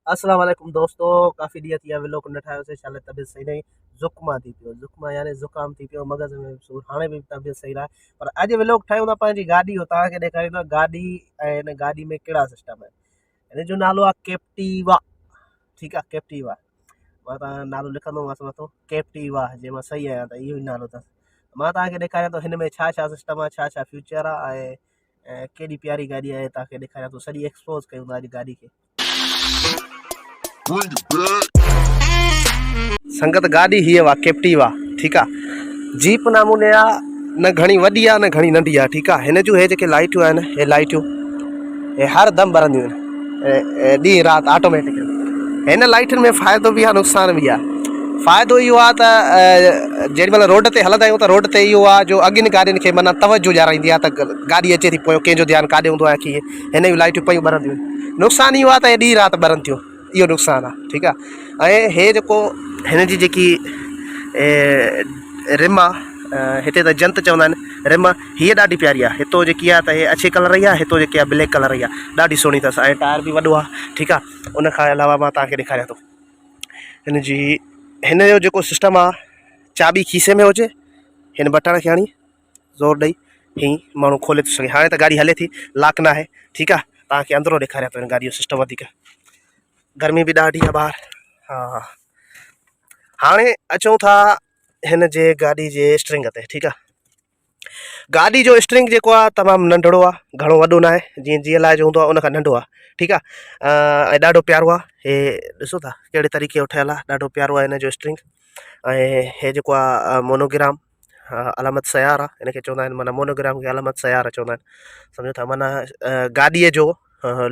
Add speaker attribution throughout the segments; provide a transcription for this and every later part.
Speaker 1: अस्सलाम वालेकुम दोस्तों। काफ़ी ॾींहं थी विया व्लॉग न ठाहियोसीं, छा लाइ तबियत सही न हुई। ज़ुकाम थी पियो, ज़ुकाम यानी ज़ुकाम थी पियो, मग़ज़ में सूरु। हाणे बि तबियत सही न आहे, पर अॼु व्लॉग ठाहियूं था पंहिंजी गाॾी जो। तव्हांखे ॾेखारींदो गाॾी ऐं हिन गाॾी में कहिड़ा सिस्टम आहिनि। हिन जो नालो आहे कैप्टिवा। ठीकु आहे, कैप्टिवा। मां तव्हांजो नालो लिखंदोमांसि मथो, कैप्टिवा। जे मां सही आहियां त इहो ई नालो अथसि। मां तव्हांखे ॾेखारियां थो हिन में छा छा सिस्टम आहे, छा छा फ्यूचर आहे ऐं केॾी प्यारी गाॾी आहे। तव्हांखे ॾेखारियां थो, सॼी एक्सपोज़ कयूं था अॼु गाॾी खे। संगत गाॾी हीअ वा कैप्टिवा। ठीकु आहे, जीप नमूने आहे, न घणी वॾी आहे न घणी नंढी आहे। ठीकु आहे, हिन जूं हे जेके लाइटियूं आहिनि, हे लाइटियूं हे हर दम ॿरंदियूं आहिनि, ॾींहुं राति ऑटोमेटिक। हिन लाइटुनि में फ़ाइदो बि आहे, नुक़सान बि आहे। फ़ाइदो इहो आहे त जेॾीमहिल रोड ते हलंदा आहियूं त रोड ते इहो आहे जो अॻियुनि गाॾियुनि खे माना तवजो ॾियाराईंदी आहे त गाॾी अचे थी पोइ कंहिंजो ध्यानु काॾे हूंदो आहे की हिन जूं लाइटियूं पयूं ॿरंदियूं आहिनि। नुक़सानु इहो आहे त ॾींहुं राति ॿरनि थियूं, इहो नुक़सानु आहे। ठीकु आहे, ऐं हे जेको हिन जी जेकी रिम आहे, हिते त जंत चवंदा आहिनि, रिम हीअ ॾाढी प्यारी आहे। हितो जेकी आहे त हे अछे कलर जी आहे, हितो जेकी आहे ब्लैक कलर जी आहे, ॾाढी सुहिणी अथसि। ऐं टायर बि वॾो आहे। ठीकु आहे, उन खां अलावा मां तव्हांखे ॾेखारियां थो हिन जी हिन जो जेको सिस्टम आहे, चाबी खीसे में हुजे, हिन बटण खे हणी ज़ोर ॾेई हीअं माण्हू खोले थो सघे। हाणे त गाॾी हले थी, लॉक न आहे। ठीकु आहे, तव्हांखे अंदरो ॾेखारियां थो हिन गाॾी जो सिस्टम। वधीक गर्मी बि ॾाढी आहे ॿाहिरि। हा, हाणे अचूं था हिन जे गाॾी जे स्ट्रिंग ते। ठीकु आहे, गाॾी जो स्ट्रिंग जेको आहे तमामु नंढड़ो आहे, घणो वॾो न आहे। जीअं GLI जो हूंदो आहे उन खां नंढो आहे। ठीकु आहे, ऐं ॾाढो प्यारो आहे। हे ॾिसो था कहिड़े तरीक़े जो ठहियलु आहे, ॾाढो प्यारो आहे हिन जो स्ट्रिंग। ऐं हे जेको आहे मोनोग्राम अलामत सयार आहे, हिनखे चवंदा आहिनि। माना मोनोग्राम खे अलामत सयार चवंदा आहिनि, सम्झो था। माना गाॾीअ जो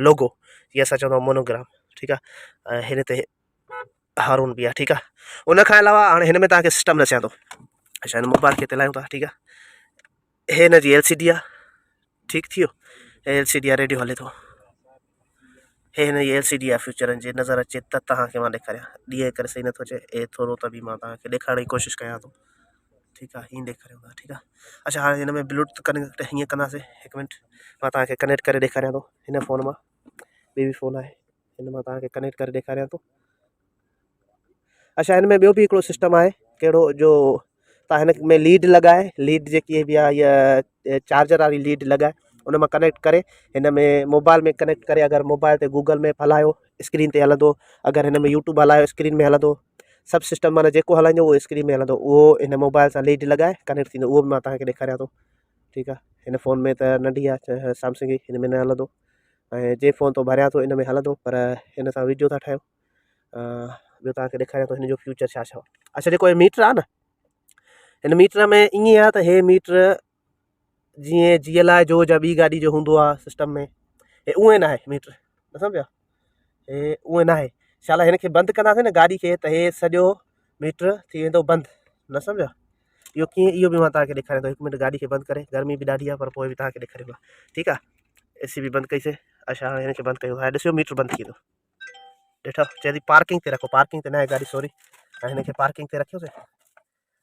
Speaker 1: लोगो, जीअं असां चवंदा आहियूं मोनोग्राम। ठीकु आहे, ऐं हिन ते हारून बि आहे। ठीकु आहे, उन खां अलावा हाणे हिन में तव्हांखे सिस्टम ॾिसां थो। अच्छा, हिन मोबाइल खे हिते लाहियूं था। ठीकु आहे, हे हिन जी LCD आहे। ठीकु थी वियो, हे LCD आहे, रेडियो हले थो। हे हिन जी LCD आहे, फ्यूचरनि जे नज़र अचे त तव्हांखे मां ॾेखारियां। ॾींहं करे सही नथो अचे, हे थोरो त बि मां तव्हांखे ॾेखारण जी कोशिशि कयां थो। ठीकु आहे, हीअं ॾेखारियूं था। ठीकु आहे, अच्छा हाणे हिन में ब्लूटूथ कनेक्ट हीअं कंदासीं। हिकु मिंट, मां तव्हांखे कनेक्ट करे ॾेखारियां थो हिन फ़ोन मां। ॿी बि फ़ोन आहे, हिन मां तव्हांखे कनेक्ट करे ॾेखारियां थो। अच्छा, हिन में ॿियो बि हिकिड़ो सिस्टम आहे, कहिड़ो जो तव्हां हिन में लीड लॻाए, लीड जेकी बि आहे इहा चार्जर वारी लीड लॻाए, उन मां कनेक्ट करे हिन में मोबाइल में कनेक्ट करे, अगरि मोबाइल ते गूगल मैप हलायो स्क्रीन ते हलंदो, अगरि हिन में यूट्यूब हलायो स्क्रीन में हलंदो। सभु सिस्टम माना जेको हलाईंदो उहो स्क्रीन में हलंदो, उहो हिन मोबाइल सां लीड लॻाए कनेक्ट थींदो। उहो बि मां तव्हांखे ॾेखारियां थो। ठीकु आहे, हिन फ़ोन में त नंढी आहे सैमसंग जी, हिन में न हलंदो। ऐं जे फ़ोन तो भरियां थो हिन में हलंदो, पर हिन सां वीडियो था ठाहियूं। ॿियो तव्हांखे ॾेखारियां थो हिन जो फ्यूचर छा छा। अच्छा, जेको हे मीटर आहे न, हिन मीटर में ईअं आहे त हे मीटर जीअं GLI जो या ॿी गाॾी जो हूंदो आहे सिस्टम में, हे उहे न आहे मीटर, न सम्झा। हे उहे न आहे, छा लाइ? हिनखे बंदि कंदासीं न गाॾी खे, त हे सॼो मीटर थी वेंदो बंदि, न सम्झा। इहो कीअं, इहो बि मां तव्हांखे ॾेखारियां थो। हिकु मिंट, गाॾी खे बंदि करे, गर्मी बि ॾाढी आहे पर पोइ बि तव्हांखे ॾेखारियो आहे। ठीकु आहे, AC बि बंदि कईसीं। अच्छा, हाणे हिनखे बंदि कयूं। हाणे ॾिसो मीटर बंदि थी वेंदो। ॾिठो, चए थी पार्किंग ते रखो, पार्किंग ते न आहे गाॾी, सॉरी। ऐं हिनखे पार्किंग ते रखियोसीं,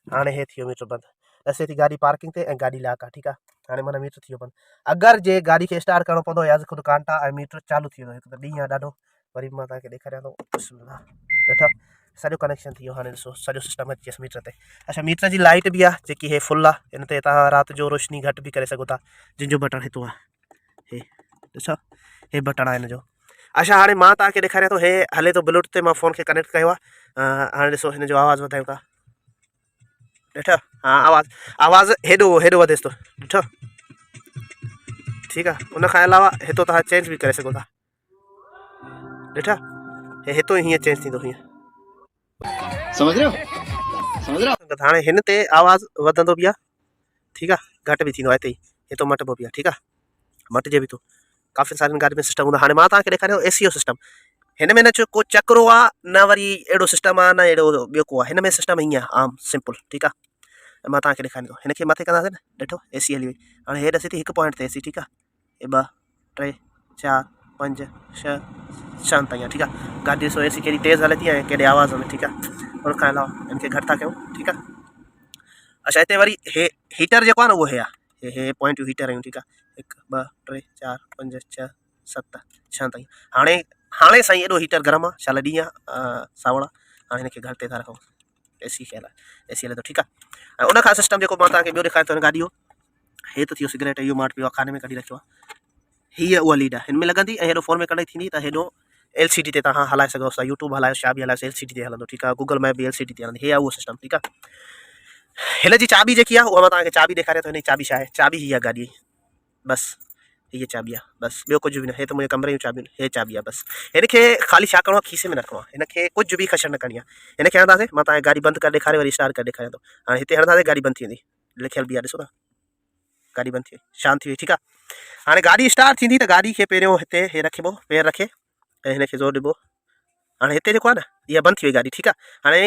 Speaker 1: हाणे हे थी वियो मीटर बंदि। ॾसे थी गाॾी पार्किंग ते ऐं गाॾी लॉक आहे। ठीकु आहे, हाणे माना मीटर थी वियो बंदि। अगरि जे गाॾी खे स्टार्ट करिणो पवंदो या ख़ुदि कांटा ऐं मीटर चालू थी वेंदो। हिकु त ॾींहुं आहे ॾाढो, वरी मां तव्हांखे ॾेखारियां थो। ॾिठो, सॼो कनेक्शन थी वियो। हाणे ॾिसो सॼो सिस्टम अची वियसि मीटर ते। अच्छा, मीटर जी लाइट बि आहे जेकी हे फुल आहे, हिन ते तव्हां राति जो रोशनी घटि बि करे सघो था, जिन जो बटण हितो आहे। हे ॾिसो, हे बटण आहे हिन जो। अच्छा, हाणे मां तव्हांखे ॾेखारियां थो, हे हले थो ब्लूटूथ ते। मां फ़ोन खे कनेक्ट कयो आहे। हाणे ॾिसो हिन जो आवाज़ु वधायूं था। ॾिठो, हा, आवाज़ु हेॾो हेॾो वधेसि थो। ॾिठो, ठीकु आहे। उन खां अलावा हितो तव्हां चेंज बि करे सघो था। ॾिठा, हे हितो हीअं चेंज थींदो हीअं,
Speaker 2: समझ रहे हो समझ रहे हो।
Speaker 1: हाणे हिन ते आवाज़ु वधंदो बि आहे। ठीकु आहे, घटि बि थींदो आहे। हिते ई हितो मटिबो बि आहे। ठीकु आहे, मटिजे बि थो। काफ़ी सारियुनि गाॾियुनि में सिस्टम हूंदो आहे। हाणे मां तव्हांखे ॾेखारियो AC जो सिस्टम। हिन में न को चक्रो आहे, न वरी अहिड़ो सिस्टम आहे, न अहिड़ो ॿियो को आहे। हिन में सिस्टम ईअं आहे, आम सिंपल। ठीकु आहे, ऐं मां तव्हांखे ॾेखारींदो। हिनखे मथे कंदासीं न, ॾिठो AC हली वई। हाणे हे ॾिसे थी हिकु पॉइंट ते AC। ठीकु आहे, हे 2 3 4 5 6 6 ताईं आहे। ठीकु आहे, गाॾी ॾिसो AC केॾी तेज़ हले थी ऐं केॾे आवाज़ में। ठीकु आहे, उन खां अलावा हिनखे घटि था कयूं। ठीकु आहे, अच्छा, हिते वरी हे हीटर जेको आहे न, उहो हे आहे। हे पॉइंटियूं हीटर आहियूं। ठीकु आहे, 1 2 3 4 5 6 7 6 ताईं। हाणे हाणे साईं एॾो हीटर गरम आहे छा ॾींहुं आहे सावड़ा हाणे हिनखे घर ते था रखूं एसी खे हलाए एसी हले थो ठीकु आहे। ऐं उन खां सिस्टम जेको मां तव्हांखे ॿियो ॾेखारियो थो हिन गाॾी जो हे त थियो सिगरेट इहो मां वटि पियो आहे खाने में कढी रखियो आहे हीअ उहा लीड आहे हिन में लॻंदी ऐं हेॾो फ़ोन में कनेक्ट थींदी त हेॾो LCD ते तव्हां हलाए सघो था यूट्यूब हलायो छा बि हलायो LCD ते हलंदो ठीकु आहे गूगल मैप बि LCD ते हलंदी हे आहे उहो सिस्टम ठीकु आहे। हिन जी चाबी जेकी आहे उहा मां तव्हांखे चाबी ॾेखारियां थो हिन जी चाबी छा आहे चाबी हीअ आहे गाॾी जी बसि हीअ चाबी आहे बसि ॿियो कुझु बि न हे त मुंहिंजे कमरे जूं चाबियूं हे चाबी आहे बसि हिनखे ख़ाली छा करिणो आहे खीसे में न रखिणो आहे हिनखे कुझु बि ख़शर न करणी आहे हिनखे हणंदासीं मां तव्हांखे गाॾी बंदि करे ॾेखारे वरी स्टार्ट करे ॾेखारियां थो हाणे हिते हणंदासीं गाॾी बंदि थी वेंदी लिखियल बि आहे ॾिसो था गाॾी बंदि थी वई शांति थी वई ठीकु आहे। हाणे गाॾी स्टार्ट थींदी त गाॾी खे पहिरियों हिते हे रखिबो पेर रखे ऐं हिनखे ज़ोर ॾिबो हाणे हिते जेको आहे न इहा बंदि थी वई गाॾी ठीकु आहे। हाणे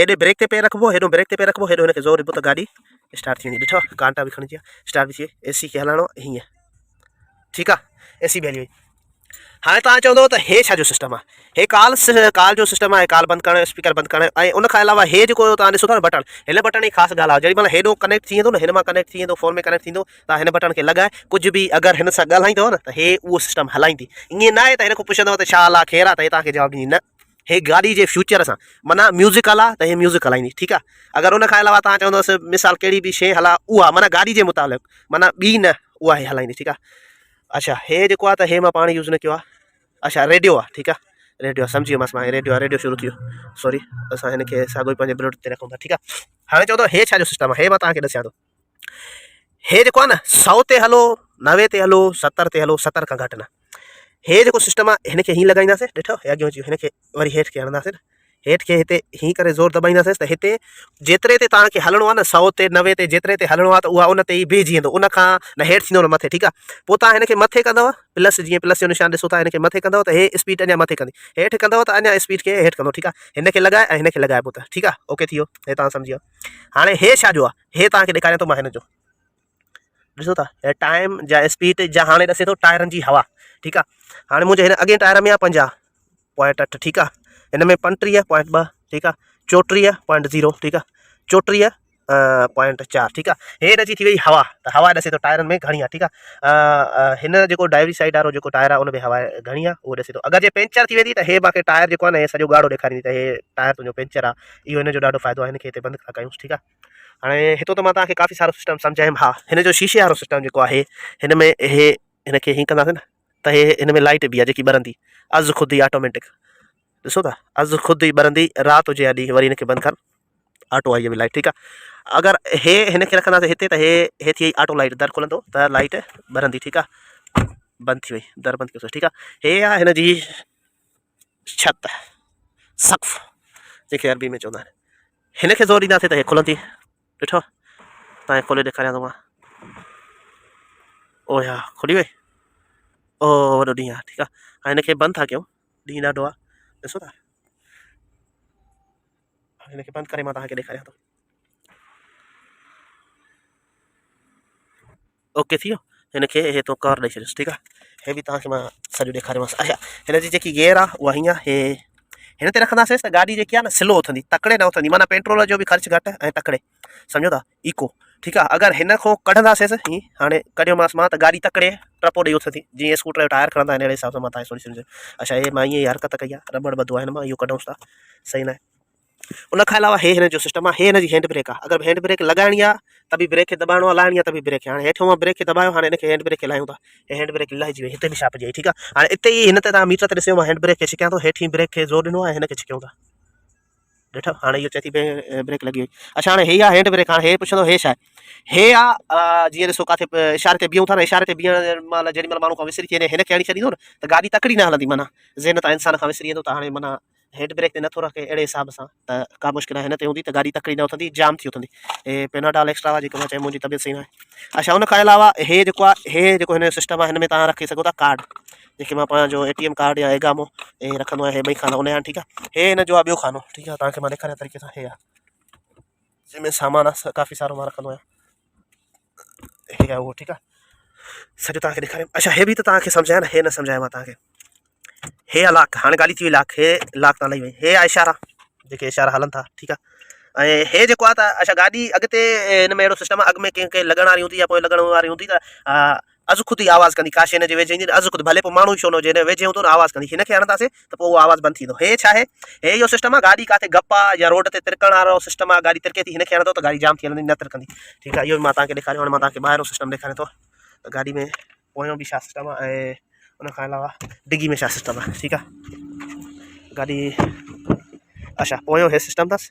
Speaker 1: हेॾे ब्रेक ते पेर रखिबो हेॾो ब्रेक ते पेर रखिबो हेॾो हिनखे ज़ोर ॾिबो त गाॾी स्टार्ट थी वेंदी ॾिठो कांटा बि खणिजी आहे स्टार्ट बि थी वई AC खे हलाइणो हीअं ठीकु आहे AC बि हली वई। हाणे तव्हां चवंदव त हे छा जो सिस्टम आहे हे कॉल जो सिस्टम आहे कॉल बंदि करणु स्पीकर बंदि करणु ऐं उन खां अलावा हे जेको तव्हां ॾिसो था न बटण हिन बटण जी ख़ासि ॻाल्हि आहे जेॾी महिल हेॾो कनेक्ट थी वेंदो न हिन मां कनेक्ट थी वेंदो फ़ोन में कनेक्ट थींदो तव्हां हिन बटण खे लॻाए कुझु बि अगरि हिन सां ॻाल्हाईंदव न त हे उहो सिस्टम हलाईंदी ईअं न आहे त हिन खां पुछंदव त छा हाल आहे केरु आहे त हे तव्हांखे जवाबु ॾींदी न हे गाॾी जे फ्यूचर सां माना म्यूज़िक हला त हे म्यूज़िक हलाईंदी ठीकु आहे। अगरि उन खां अलावा तव्हां चवंदवसि मिसाल कहिड़ी बि शइ हला उहा माना गाॾी जे मुताबिक़ माना ॿी न उहा हे हलाईंदी ठीकु आहे। अच्छा हे जेको आहे त हे मां पाण यूज़ न कयो आहे अच्छा रेडियो आहे ठीकु आहे रेडियो आहे सम्झी वियोमांसि मां रेडियो आहे रेडियो शुरू थी वियो सॉरी असां हिनखे साॻियो ई पंहिंजे ब्लूटूथ ते रखूं था ठीकु आहे। हाणे चवंदो हे छा जो सिस्टम आहे हे मां तव्हांखे ॾसां थो हे जेको आहे न 100 ते हलो 90 ते हलो 70 ते हलो 70 खां घटि न हे जेको सिस्टम आहे हिनखे हीअं लॻाईंदासीं ॾिठो हे अॻियां अची हिनखे वरी हेठि खे हणंदासीं न हेठि खे हिते हीअं करे ज़ोर दॿाईंदासीं त हिते जेतिरे ते तव्हांखे हलणो आहे न 100 ते 90 ते जेतिरे ते हलणो आहे त उहा उन ते ई बीहिजी वेंदो उन खां न हेठि थींदो न मथे ठीकु आहे। पोइ तव्हां हिनखे मथे कंदव प्लस जीअं प्लस जो निशान ॾिसो था हिनखे मथे कंदव त हे स्पीड अञा मथे कंदी हेठि कंदव त अञा स्पीड खे हेठि कंदो ठीकु आहे हिनखे लॻाए ऐं हिनखे लॻाइबो त ठीकु आहे ओके थी वियो हे तव्हां सम्झी वियो। हाणे हे छा जो आहे हे तव्हांखे ॾेखारियां थो मां हिन जो ॾिसो था हे टाइम जा स्पीड जा हाणे ॾसे थो टायरनि जी हवा ठीकु आहे। हाणे मुंहिंजे हिन अॻे टायर में आहे 50.8 ठीकु आहे हिन में 35.2 ठीकु आहे 34.0 ठीकु आहे 34.4 ठीकु आहे हे रची थी वई हवा त हवा ॾसे थो टायरनि में घणी आहे ठीकु आहे। हिन जेको ड्राइवरी साइड वारो जेको टायर आहे उन में हवा घणी आहे उहो ॾसे थो अगरि जे पंचर थी वेंदी त हे मूंखे टायर जेको आहे न हे सॼो ॻाढ़ो ॾेखारींदी त हे टायर तुंहिंजो पंचर आहे इहो हिन जो ॾाढो फ़ाइदो आहे हिनखे हिते बंदि था कयूंसि ठीकु आहे। हाणे हितो त मां तव्हांखे काफ़ी सारो सिस्टम सम्झायुमि हा हिन जो शीशे वारो सिस्टम जेको आहे हिन में हे हिनखे हीअं कंदासीं न त हे हिन में लाइट बि आहे जेकी ॿरंदी अज़ ख़ुदि ई ऑटोमेटिक ॾिसो था अज़ ख़ुदि ई ॿरंदी राति हुजे या ॾींहुं वरी हिनखे बंदि कर ऑटो आई में लाइट ठीकु आहे। अगरि हे हिनखे रखंदासीं हिते त हे थी वई ऑटो लाइट दर खुलंदो त लाइट ॿरंदी ठीकु आहे बंदि थी वई दर बंदि कयोसीं ठीकु आहे। हे आहे हिन जी छत सक़्फ़ जेके अरबी में चवंदा आहिनि हिनखे ज़ोर ॾींदासीं त हे खुलंदी ॾिठो तव्हांखे खोले ॾेखारियां थो मां ओ या खुली वई ओ वॾो ॾींहुं आहे ठीकु आहे। हाणे हिनखे बंदि था कयूं ॾींहुं ॾाढो आहे ॾिसो था हिनखे बंदि करे मां तव्हांखे ॾेखारियां थो ओके थी वियो हिनखे हे तो कवर ॾेई छॾियोसि ठीकु आहे हे बि तव्हांखे मां सॼो ॾेखारियोमांसि। अच्छा हिन जी जेकी गियर आहे उहा हीअं हे हिन ते रखंदासीं त गाॾी जेकी आहे न स्लो उथंदी तकिड़े न उथंदी माना पेट्रोल जो बि ख़र्चु घटि ऐं तकिड़े सम्झो था इको ठीकु आहे। अगरि हिन खां कढंदासीं हीअं हाणे कढियोमांसि मां त गाॾी तकिड़े टपो ॾेई उथंदी जीअं स्कूटर जो टायर खणंदा आहिनि अहिड़े हिसाब सां मां तव्हांखे सोची सम्झो। अच्छा हे मां ईअं ई हरकत कई आहे रबड़ ॿधो आहे हिन मां इहो कढूंसि था सही न आहे। उन खां अलावा हे हिन जो सिस्टम आहे हे हिन जी हैंड ब्रेक आहे अगरि हैंड ब्रेक लॻाइणी आहे त बि ब्रेक खे दॿाइणो आहे लाइणी आहे त बि ब्रेक खे हाणे हेठों मां ब्रेक खे दॿायो हाणे हिनखे हैंड ब्रेक खे लाहियूं था हे हैंड ब्रेक लाहिजी वई हिते बि छापिजी वई ठीकु आहे। हाणे हिते ई हिन ते तव्हां मीटर ते ॾिसो मां हैंड ब्रेक खे छिकियां थो हेठि ब्रेक खे ज़ोर ॾिनो आहे हिनखे छिकियूं था ॾिठो हाणे इहो चए थी ब्रेक लॻी वई। अच्छा हाणे हे आहे हैंड ब्रेक हाणे हे पुछंदो हे छा आहे हे आहे जीअं ॾिसो किथे इशारे ते बीहूं था न इशारे ते बीहण महिल जेॾी महिल माण्हू खां विसरी थी वञे हिनखे हणी छॾींदो न त गाॾी तकिड़ी न हलंदी माना ज़हन तां इंसान खां विसरी वेंदो त हाणे माना हैंड ब्रेक ते नथो रखे अहिड़े हिसाब सां त का मुश्किल हिन ते हूंदी त गाॾी तकिड़ी न उथंदी जाम थी उथंदी हे पेनाडॉल एक्स्ट्रा आहे जेको मां चयो मुंहिंजी तबियत सही न आहे। अच्छा उन खां अलावा हे जेको आहे हे जेको हिन जो सिस्टम आहे हिन में तव्हां रखी सघो था कार्ड जेके मां पंहिंजो ATM कार्ड या एगामो हे रखंदो आहियां हे ॿई खाना उन जा ठीकु आहे। हे हिन जो आहे ॿियो खानो ठीकु आहे तव्हांखे मां ॾेखारियां तरीक़े सां हे आहे जंहिंमें सामान आहे काफ़ी सारो मां रखंदो आहियां हे आहे उहो ठीकु आहे सॼो तव्हांखे ॾेखारियां। अच्छा हे बि त तव्हांखे सम्झाया न हे न सम्झाया मां तव्हांखे हे आहे लाक हाणे गाॾी थी वई लाक हे लाक तां लही वई हे आहे इशारा जेके इशारा हलनि था ठीकु आहे। ऐं हे जेको आहे त अच्छा गाॾी अॻिते हिन में अहिड़ो सिस्टम आहे अॻु में कंहिंखे लॻण वारी हूंदी या पोइ लॻण वारी हूंदी त अज खुद ही आवाज़ कंदी काश हिन जे वेझे ईंदी अज खुद भले पोइ माण्हू छो न हुजे हिन वेझे हूंदो न आवाज़ कंदी हिनखे हणंदासीं त पोइ उहो आवाज़ बंदि थींदो हे छा आहे हे इहो सिस्टम आहे गाॾी किथे गप आहे या रोड ते तिरकण वारो सिस्टम आहे गाॾी तिरके थी हिनखे हणंदो त गाॾी जाम थी हलंदी न तिरकंदी ठीकु आहे इहो बि मां तव्हांखे ॾेखारियो हाणे मां तव्हांखे ॿाहिरो सिस्टम ॾेखारियां थो त गाॾी में पोयों बि छा सिस्टम आहे ऐं उन खां अलावा डिगी में छा सिस्टम आहे ठीकु आहे गाॾी अच्छा पोयों हे सिस्टम अथसि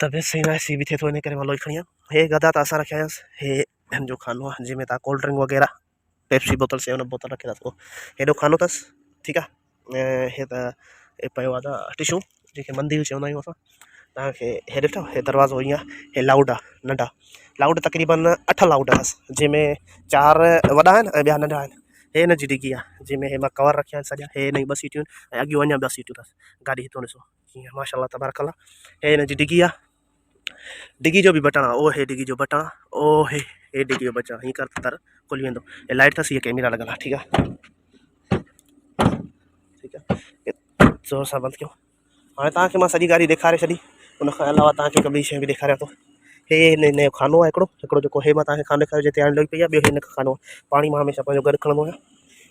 Speaker 1: त बेस सही न आहे सी बि थिए थो इन करे मां लोई खणी आयमि हे गदा त असां रखिया आहियांसि हे हिन जो खानो आहे जंहिंमें तव्हां कोल्ड ड्रिंक वग़ैरह पेप्सी बोतल से हुन बोतल रखे था सघो हेॾो खानो अथसि ठीकु आहे ऐं हे त हे पियो आहे त टिशू जेके मंदिर चवंदा आहियूं असां तव्हांखे हे ॾिठो हे दरवाज़ो ईअं हे लाउड आहे नंढा लाउड तक़रीबन 8 लाउड अथसि जंहिंमें 4 वॾा आहिनि ऐं ॿिया नंढा आहिनि हे हिन जी डिगी आहे जंहिंमें हे मां कवर रखिया आहिनि सॼा हे हिन जी 2 सीटियूं आहिनि ऐं अॻियूं अञा 2 सीटियूं अथसि गाॾी हितो ॾिसो कीअं माशाल्लाह तबारकल्ला हे हिन जी डिगी आहे डिगी जो भी बटन आहे ओ हे डिगी जो बटन आहे ओ हे डिगी जो बटन हीअं कर तर खुली वेंदो हे लाइट अथसि हीअ कैमरा लॻल आहे ठीकु आहे ठीकु आहे ज़ोर सां बंदि कयो हाणे तव्हांखे मां सॼी गाॾी ॾेखारे छॾी उन खां अलावा तव्हांखे हिकु ॿी शइ बि ॾेखारियां थो हे हिन जो खानो आहे हिकिड़ो जेको हे मां तव्हांखे खानो ॾेखारियो जिते हाणे लॻी पई आहे ॿियो हिन खां खानो आहे पाणी मां हमेशह पंहिंजो गॾु खणंदो आहियां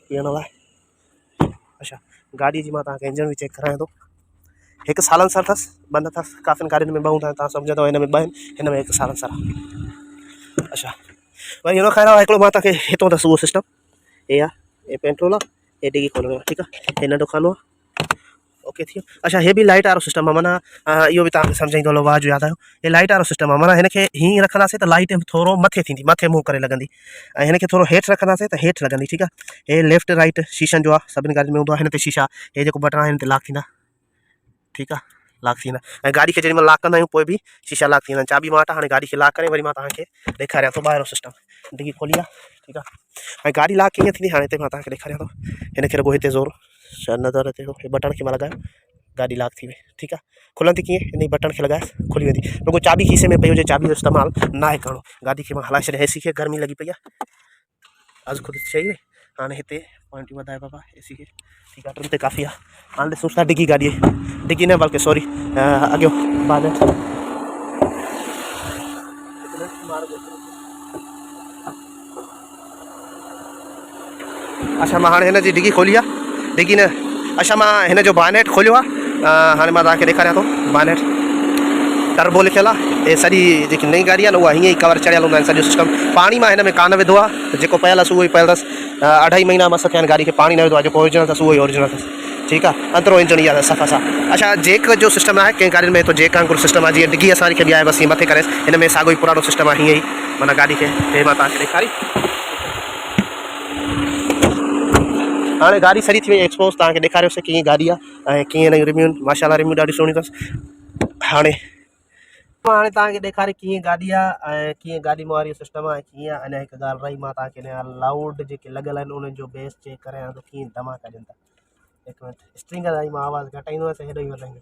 Speaker 1: पीअण लाइ अच्छा गाॾी जी मां तव्हांखे इंजन बि चेक करायां थो 1 साइलेंसर अथसि बंदि अथसि काफ़िनि गाॾियुनि में ॿ हूंदा आहिनि तव्हां सम्झंदव हिन में 2 आहिनि हिन में 1 साइलेंसर आहे अच्छा वरी हिन खां अलावा हिकिड़ो मां तव्हांखे हितो अथसि उहो सिस्टम हे आहे हे पेट्रोल आहे हे डिगी खोलणो आहे ठीकु आहे हे नंढो खानो आहे ओके थी वियो अच्छा हे बि लाइट वारो सिस्टम आहे माना इहो बि तव्हांखे सम्झाईंदो हलो वाह जो यादि आयो हे लाइट वारो सिस्टम आहे माना हिनखे हीअं रखंदासीं त लाइट थोरो मथे थींदी मथे मुंहुं करे लॻंदी ऐं हिनखे थोरो हेठि रखंदासीं त हेठि लॻंदी ठीकु आहे हे लेफ्ट राइट शीशनि जो आहे सभिनी गाॾियुनि में हूंदो आहे हिन ते शीशा हे जेको बटन आहे हिन ते लॉक थींदा ठीकु आहे लॉक थींदा ऐं गाॾी खे जेॾी महिल लॉक कंदा आहियूं पोइ बि शीशा लॉक थींदा आहिनि चाबी मां वटि हाणे गाॾी खे लॉक करे वरी मां तव्हांखे ॾेखारियां थो ॿाहिरो सिस्टम डिगी खोली आहे ठीकु आहे ऐं गाॾी लॉक कीअं थींदी हाणे हिते मां तव्हांखे ॾेखारियां थो हिनखे रुॻो हिते ज़ोर नज़र अचे थो हे बटन खे मां लॻायो गाॾी लॉक थी वई ठीकु आहे खुलंदी कीअं हिन बटन खे लॻाए खुली वेंदी रुॻो चाबी खीसे में पई हुजे चाबी जो इस्तेमालु न आहे करिणो गाॾी खे मां हलाए छॾियां एसी खे गर्मी लॻी पई आहे अॼु ख़ुदि चई वई हाणे हिते पॉइंटियूं वधाए बाबा एसी खे ठीकु आहे 3 ते काफ़ी आहे हाणे ॾिसूं था डिगी गाॾी डिगी न बल्कि सॉरी अॻियो बानेट अच्छा मां हाणे हिन जी डिगी खोली आहे डिगी न अच्छा मां हिन जो बानेट खोलियो आहे हाणे मां तव्हांखे ॾेखारियां थो बानेट टर्बो लिखियलु आहे हे सॼी जेकी नई गाॾी आहे न उहा हीअं ई कवर चढ़ियल हूंदा आहिनि सॼो सिस्टम पाणी मां हिन में कान विधो आहे जेको पियल आहे उहो ई पियल अथसि 2.5 महीना मस थिया आहिनि गाॾी खे पाणी न विधो आहे जेको ओरिजिनल अथसि उहो ई ओरिजिनल अथसि ठीकु आहे अंदरो इंजन इहा सफ़ा सां अच्छा जेक जो सिस्टम आहे कंहिं गाॾियुनि में तो जेक वांगुरु सिस्टम आहे जीअं डिगी असांखे बि आहे बसि हीअं मथे करे हिन में साॻियो ई पुराणो सिस्टम आहे हीअं ई माना गाॾी खे हे मां तव्हांखे ॾेखारी हाणे गाॾी सॼी थी वई एक्सपोज तव्हांखे ॾेखारियोसीं कीअं गाॾी आहे ऐं कीअं हिन रिम्यूं माशाल्लाह रिम्यूं ॾाढी सुहिणी अथसि हाणे मां तव्हांखे ॾेखारे कीअं गाॾी आहे ऐं कीअं गाॾी में वारी सिस्टम आहे कीअं अञा हिकु ॻाल्हि रही मां तव्हांखे हिन लाउड जेके लॻल आहिनि उन्हनि जो बेस चेक करायां थो कीअं धमाका ॾियनि था हिकु मिनट स्ट्रिंग जी मां आवाज़ु घटाईंदोसि हेॾो ई वधाईंदो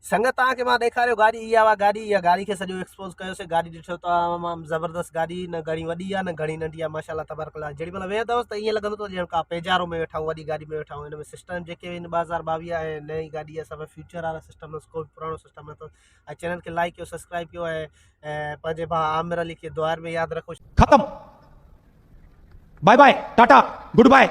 Speaker 1: संगत तव्हांखे मां ॾेखारियो गाॾी इहा गाॾी खे सॼो एक्सपोज कयोसीं गाॾी ॾिठो तमामु ज़बरदस्त गाॾी न घणी वॾी आहे न घणी नंढी आहे माशाल्लाह तबारकल्ला जेॾी महिल वेहंदवसि त ईअं लॻंदो अथव ॼण का पेजारो में वेठा आहियूं वॾी गाॾी में वेठा आहियूं हिन में सिस्टम जेके आहिनि 2022 ऐं नई गाॾी आहे सभु फ्यूचर वारा सिस्टम कोई पुराणो सिस्टम न अथव ऐं चैनल खे लाइक कयो सब्सक्राइब कयो ऐं पंहिंजे भाउ आमिर अली खे दुआर में यादि रखो
Speaker 3: खत्म bye bye tata good bye